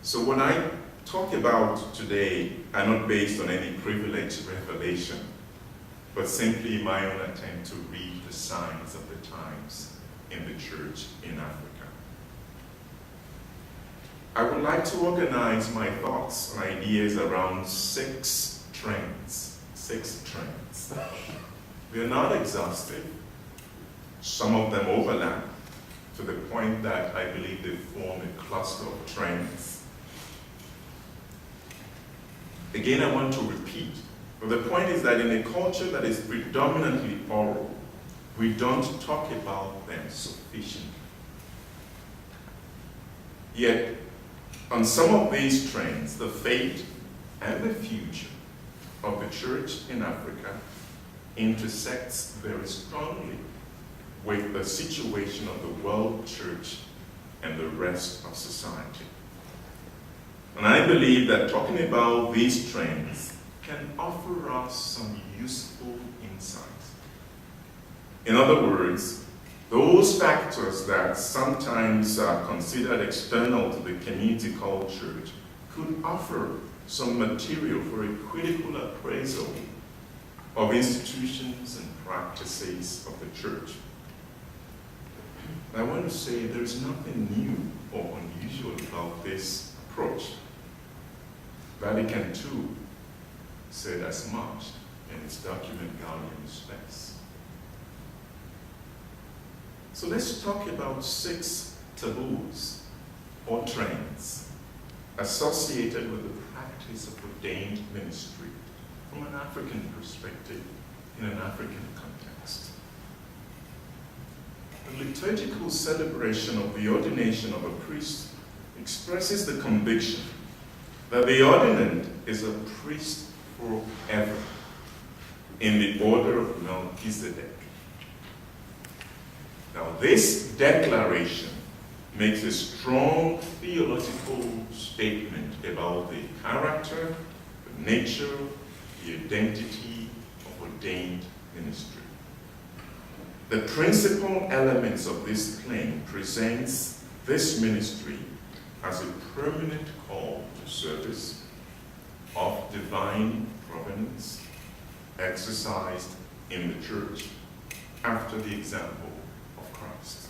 So what I talk about today are not based on any privileged revelation, but simply my own attempt to read the signs of the times in the church in Africa. I would like to organize my thoughts and ideas around six trends. They are not exhaustive. Some of them overlap to the point that I believe they form a cluster of trends. Again, I want to repeat, but the point is that in a culture that is predominantly oral, we don't talk about them sufficiently. Yet, on some of these trends, the fate and the future of the church in Africa intersects very strongly with the situation of the world church and the rest of society. And I believe that talking about these trends can offer us some useful insights. In other words, those factors that sometimes are considered external to the community called church could offer some material for a critical appraisal of institutions and practices of the church. I want to say there's nothing new or unusual about this approach. Vatican II said as much in its document Gaudium Spes. So let's talk about 6 taboos or trends associated with the practice of ordained ministry from an African perspective in an African context. The liturgical celebration of the ordination of a priest expresses the conviction that the ordinand is a priest forever in the order of Melchizedek. Now, this declaration makes a strong theological statement about the character, the nature, the identity of ordained ministry. The principal elements of this claim presents this ministry as a permanent call to service of divine providence exercised in the church after the example of Christ.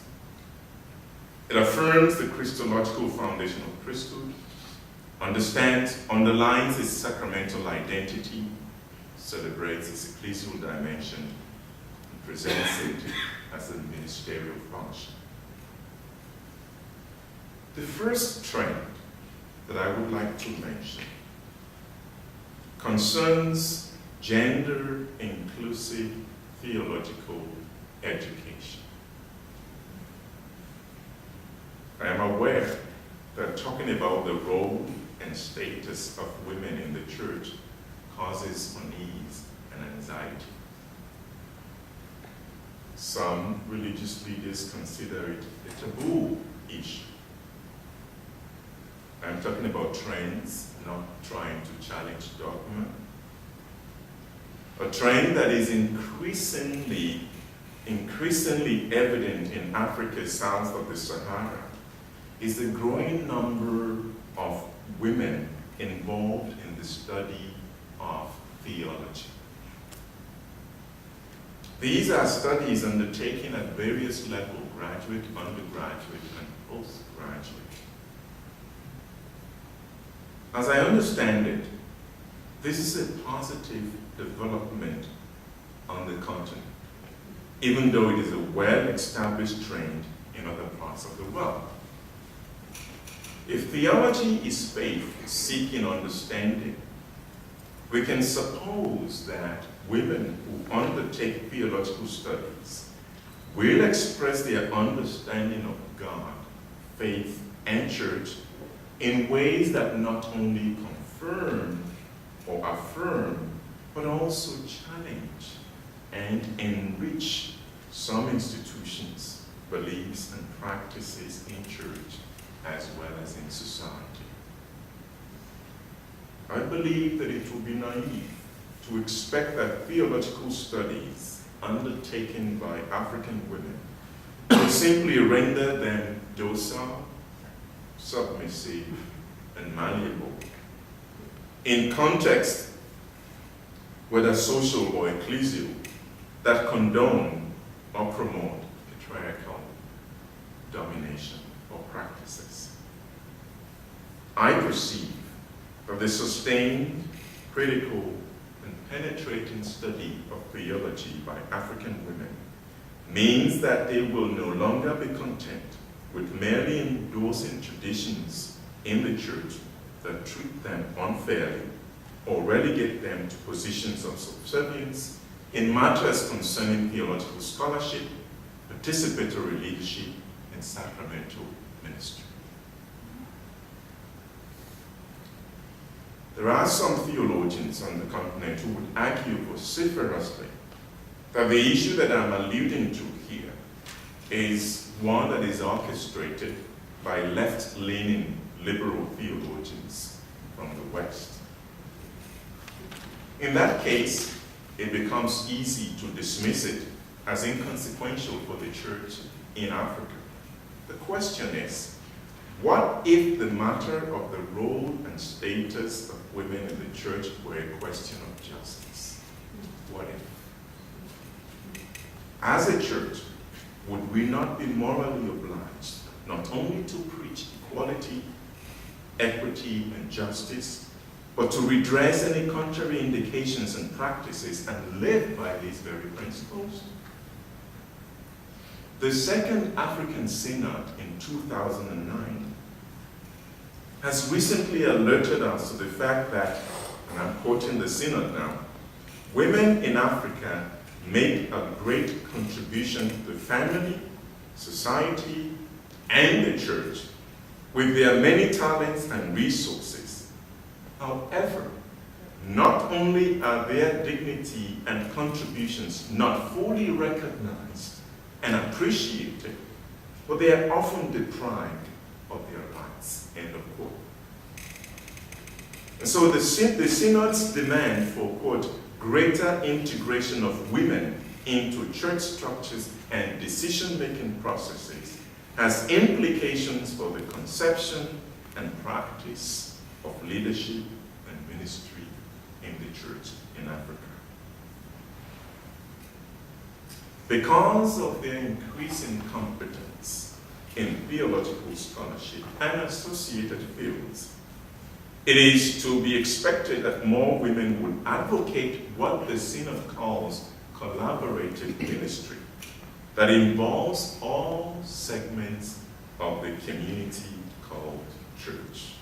It affirms the Christological foundation of priesthood, underlines its sacramental identity, celebrates its ecclesial dimension, and presents it as a ministerial function. The first trend that I would like to mention concerns gender-inclusive theological education. I am aware that talking about the role and status of women in the church causes unease and anxiety. Some religious leaders consider it a taboo issue. I'm talking about trends, not trying to challenge dogma. A trend that is increasingly evident in Africa south of the Sahara is the growing number of women involved in the study of theology. These are studies undertaken at various levels, graduate, undergraduate, and postgraduate. As I understand it, this is a positive development on the continent, even though it is a well-established trend in other parts of the world. If theology is faith seeking understanding, we can suppose that women who undertake theological studies will express their understanding of God, faith, and church in ways that not only confirm or affirm, but also challenge and enrich some institutions, beliefs, and practices in church as well as in society. I believe that it would be naive to expect that theological studies undertaken by African women will simply render them docile, submissive, and malleable. In context, whether social or ecclesial, that condone or promote patriarchal domination or practices. I perceive that the sustained, critical, and penetrating study of theology by African women means that they will no longer be content with merely endorsing traditions in the church that treat them unfairly or relegate them to positions of subservience in matters concerning theological scholarship, participatory leadership, and sacramental ministry. There are some theologians on the continent who would argue vociferously that the issue that I'm alluding to here is one that is orchestrated by left-leaning liberal theologians from the West. In that case, it becomes easy to dismiss it as inconsequential for the church in Africa. The question is, what if the matter of the role and status of women in the church were a question of justice? What if? As a church, would we not be morally obliged not only to preach equality, equity, and justice, but to redress any contrary indications and practices and live by these very principles? The Second African Synod in 2009 has recently alerted us to the fact that, and I'm quoting the Synod now, women in Africa make a great contribution to the family, society, and the church with their many talents and resources. However, not only are their dignity and contributions not fully recognized and appreciated, but they are often deprived of their rights. End of quote. And so the Synod's demand for, quote, greater integration of women into church structures and decision-making processes has implications for the conception and practice of leadership and ministry in the church in Africa. Because of their increasing competence in theological scholarship and associated fields, it is to be expected that more women would advocate what the Synod calls collaborative ministry that involves all segments of the community called church.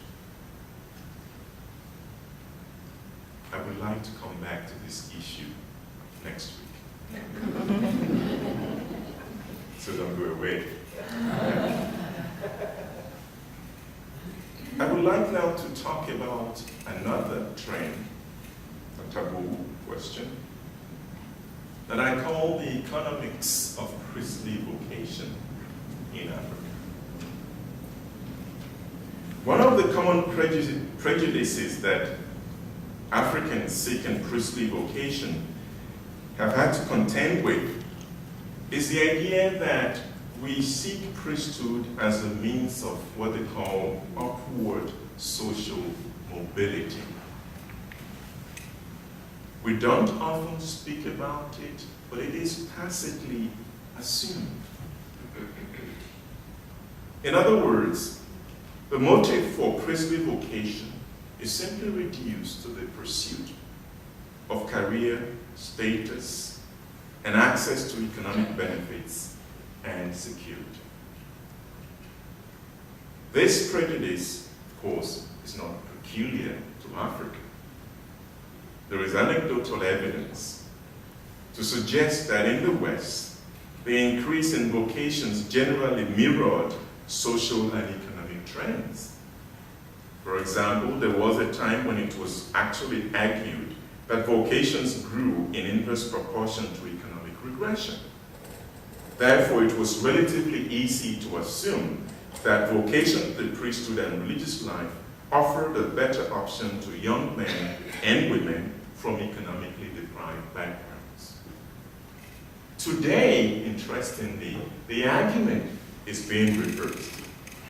I would like to come back to this issue next week. So don't go away. I would like now to talk about another trend, a taboo question, that I call the economics of priestly vocation in Africa. One of the common prejudices that Africans seeking priestly vocation have had to contend with is the idea that we seek priesthood as a means of what they call upward social mobility. We don't often speak about it, but it is tacitly assumed. In other words, the motive for priestly vocation is simply reduced to the pursuit of career, status, and access to economic benefits and security. This prejudice, of course, is not peculiar to Africa. There is anecdotal evidence to suggest that in the West, the increase in vocations generally mirrored social and economic trends. For example, there was a time when it was actually argued that vocations grew in inverse proportion to economic regression. Therefore, it was relatively easy to assume that vocation to the priesthood and religious life offered a better option to young men and women from economically deprived backgrounds. Today, interestingly, the argument is being reversed.